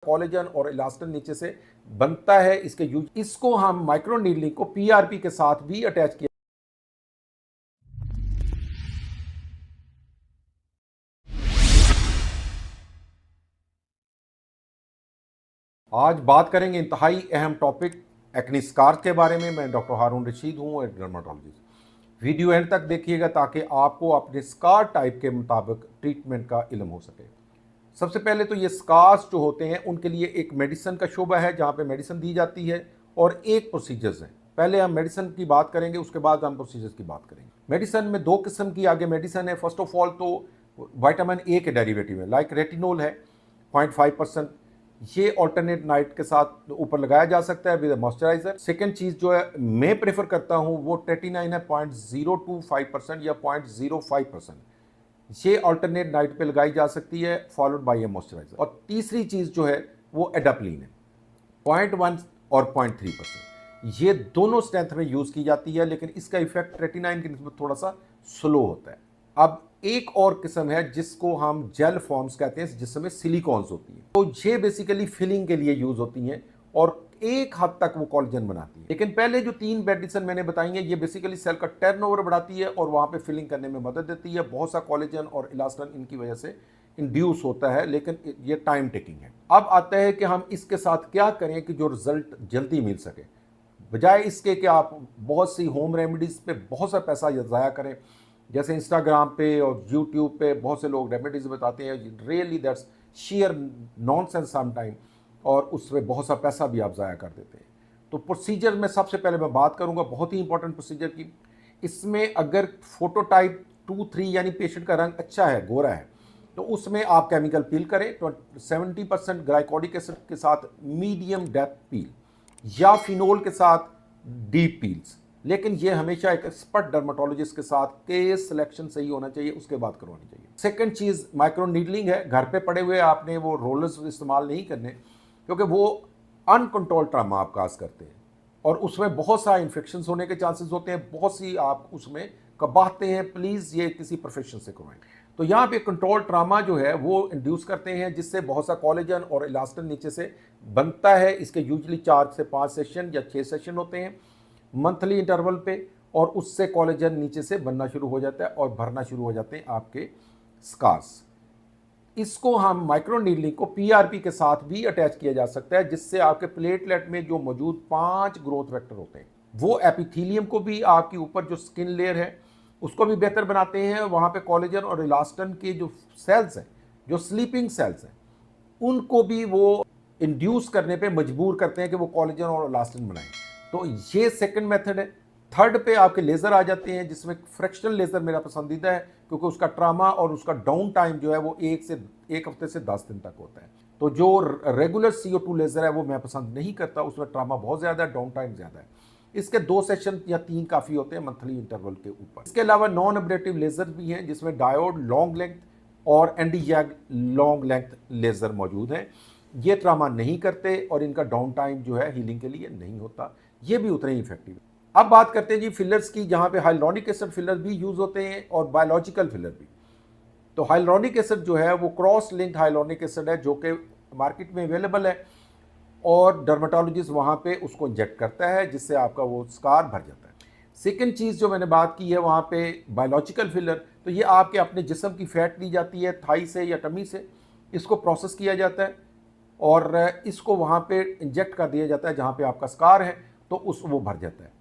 Collagen और elastin नीचे से बनता है। इसको हम माइक्रो नीडलिंग को पीआरपी के साथ भी अटैच किया। आज बात करेंगे इंतहाई अहम टॉपिक एक्ने स्कार्स के बारे में। मैं डॉक्टर हारून रशीद हूँ, एक डर्माटोलॉजिस्ट। वीडियो एंड तक देखिएगा ताकि आपको अपने स्कार टाइप के मुताबिक ट्रीटमेंट का इल्म हो सके। सबसे पहले तो ये स्कार्स जो होते हैं उनके लिए एक मेडिसिन का शोबा है जहाँ पे मेडिसिन दी जाती है और एक प्रोसीजर्स हैं। पहले हम मेडिसिन की बात करेंगे, उसके बाद हम प्रोसीजर्स की बात करेंगे। मेडिसिन में दो किस्म की आगे मेडिसिन है। फर्स्ट ऑफ ऑल तो विटामिन ए के डेरिवेटिव है, लाइक रेटिनोल है 0.5%। ये ऑल्टरनेट नाइट के साथ ऊपर लगाया जा सकता है विद मॉइस्चराइजर। सेकेंड चीज़ जो है मैं प्रेफर करता हूँ वो टेटिनाइन है 0.025% या 0.05%। ये अल्टरनेट नाइट पे लगाई जा सकती है फॉलोड बाय ए मॉइस्चराइजर। और तीसरी चीज़ जो है वो एडाप्लिन है 0.1 और 0.3%। ये दोनों स्ट्रेंथ में यूज़ की जाती है, लेकिन इसका इफेक्ट रेटिनाइन की निस्बत थोड़ा सा स्लो होता है। अब एक और किस्म है जिसको हम जेल फॉर्म्स कहते हैं, जिसमें सिलिकॉन्स होती है। तो ये बेसिकली फिलिंग के लिए यूज़ होती हैं और एक हद तक वो कोलेजन बनाती है। लेकिन पहले जो तीन मेडिसिन मैंने बताई हैं ये बेसिकली सेल का टर्नओवर बढ़ाती है और वहाँ पे फिलिंग करने में मदद देती है। बहुत सा कोलेजन और इलास्टिन इनकी वजह से इंड्यूस होता है, लेकिन ये टाइम टेकिंग है। अब आता है कि हम इसके साथ क्या करें कि जो रिजल्ट जल्दी मिल सके, बजाय इसके कि आप बहुत सी होम रेमेडीज़ पे बहुत सा पैसा ज़ाया करें। जैसे इंस्टाग्राम पे और यूट्यूब पे बहुत से लोग रेमेडीज़ बताते हैं, really that's sheer nonsense some time, और उसमें बहुत सा पैसा भी आप ज़ाया कर देते हैं। तो प्रोसीजर में सबसे पहले मैं बात करूंगा बहुत ही इंपॉर्टेंट प्रोसीजर की। इसमें अगर फोटोटाइप 2-3 यानी पेशेंट का रंग अच्छा है, गोरा है, तो उसमें आप केमिकल पील करें 70% ग्लाइकोलिक एसिड के साथ मीडियम डेप्थ पील या फिनोल के साथ डीप पील्स। लेकिन ये हमेशा एक एक्सपर्ट डर्माटोलॉजिस्ट के साथ केस सिलेक्शन सही होना चाहिए, उसके बाद करवानी चाहिए। सेकंड चीज़ माइक्रो नीडलिंग है। घर पे पड़े हुए आपने वो रोलर्स इस्तेमाल नहीं करने, क्योंकि वो अनकंट्रोल ट्रामा आप काज करते हैं और उसमें बहुत सारे इन्फेक्शंस होने के चांसेस होते हैं, बहुत सी आप उसमें कबाते हैं। प्लीज़ ये किसी प्रोफेशन से करवाएं। तो यहाँ पे कंट्रोल ट्रामा जो है वो इंड्यूस करते हैं, जिससे बहुत सा कोलेजन और इलास्टिन नीचे से बनता है। इसके यूजली 4 से 5 सेशन या 6 सेशन होते हैं मंथली इंटरवल पे, और उससे कोलेजन नीचे से बनना शुरू हो जाता है और भरना शुरू हो जाते हैं आपके स्कार्स। इसको हम माइक्रो नीडलिंग को पीआरपी के साथ भी अटैच किया जा सकता है, जिससे आपके प्लेटलेट में जो मौजूद 5 ग्रोथ वेक्टर होते हैं वो एपिथेलियम को भी, आपके ऊपर जो स्किन लेयर है उसको भी बेहतर बनाते हैं। वहाँ पे कोलेजन और इलास्टिन के जो सेल्स हैं, जो स्लीपिंग सेल्स हैं, उनको भी वो इंड्यूस करने पे मजबूर करते हैं कि वो कोलेजन और इलास्टिन बनाएं। तो ये सेकंड मेथड है। थर्ड पे आपके लेज़र आ जाते हैं, जिसमें फ्रैक्शनल लेज़र मेरा पसंदीदा है, क्योंकि उसका ट्रामा और उसका डाउन टाइम जो है वो एक हफ्ते से 10 दिन तक होता है। तो जो रेगुलर CO2 लेज़र है वो मैं पसंद नहीं करता, उसमें ट्रामा बहुत ज़्यादा है, डाउन टाइम ज़्यादा है। इसके 2 सेशन या 3 काफ़ी होते हैं मंथली इंटरवल के ऊपर। इसके अलावा नॉन एब्रेटिव लेज़र भी हैं, जिसमें डायोड लॉन्ग लेंथ और एंटीजैग लॉन्ग लेंथ लेज़र मौजूद हैं। ये ट्रामा नहीं करते और इनका डाउन टाइम जो है हीलिंग के लिए नहीं होता, ये भी उतने ही इफेक्टिव है। अब बात करते हैं जी फिलर्स की, जहाँ पे हाइलुरोनिक एसिड फिलर भी यूज़ होते हैं और बायोलॉजिकल फिलर भी। तो हाइलुरोनिक एसिड जो है वो क्रॉस लिंक्ड हाइलुरोनिक एसिड है, जो कि मार्केट में अवेलेबल है और डर्माटोलॉजिस्ट वहाँ पे उसको इंजेक्ट करता है, जिससे आपका वो स्कार भर जाता है। सेकेंड चीज़ जो मैंने बात की है वहाँ पे बायोलॉजिकल फिलर, तो ये आपके अपने जिस्म की फैट ली जाती है थाई से या टमी से, इसको प्रोसेस किया जाता है और इसको वहाँ पे इंजेक्ट कर दिया जाता है जहाँ पे आपका स्कार है, तो वो भर जाता है।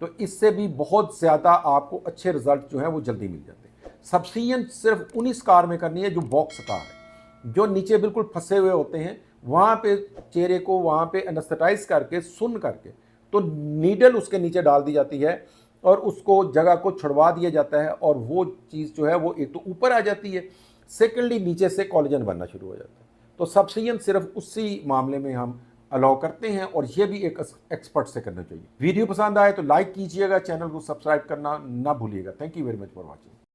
तो इससे भी बहुत ज़्यादा आपको अच्छे रिजल्ट जो है वो जल्दी मिल जाते हैं। सब्सिडियन सिर्फ उन्हीं स्कार में करनी है जो बॉक्स स्कार है, जो नीचे बिल्कुल फंसे हुए होते हैं। वहाँ पे चेहरे को वहाँ पे एनेस्थेटाइज करके सुन करके तो नीडल उसके नीचे डाल दी जाती है और उसको जगह को छुड़वा दिया जाता है, और वो चीज़ जो है वो एक तो ऊपर आ जाती है, सेकेंडली नीचे से कोलेजन बनना शुरू हो जाता है। तो सब्सिडियन सिर्फ उसी मामले में हम अलाउ करते हैं, और ये भी एक एक्सपर्ट से करना चाहिए। वीडियो पसंद आए तो लाइक कीजिएगा, चैनल को सब्सक्राइब करना ना भूलिएगा। Thank you very much for watching.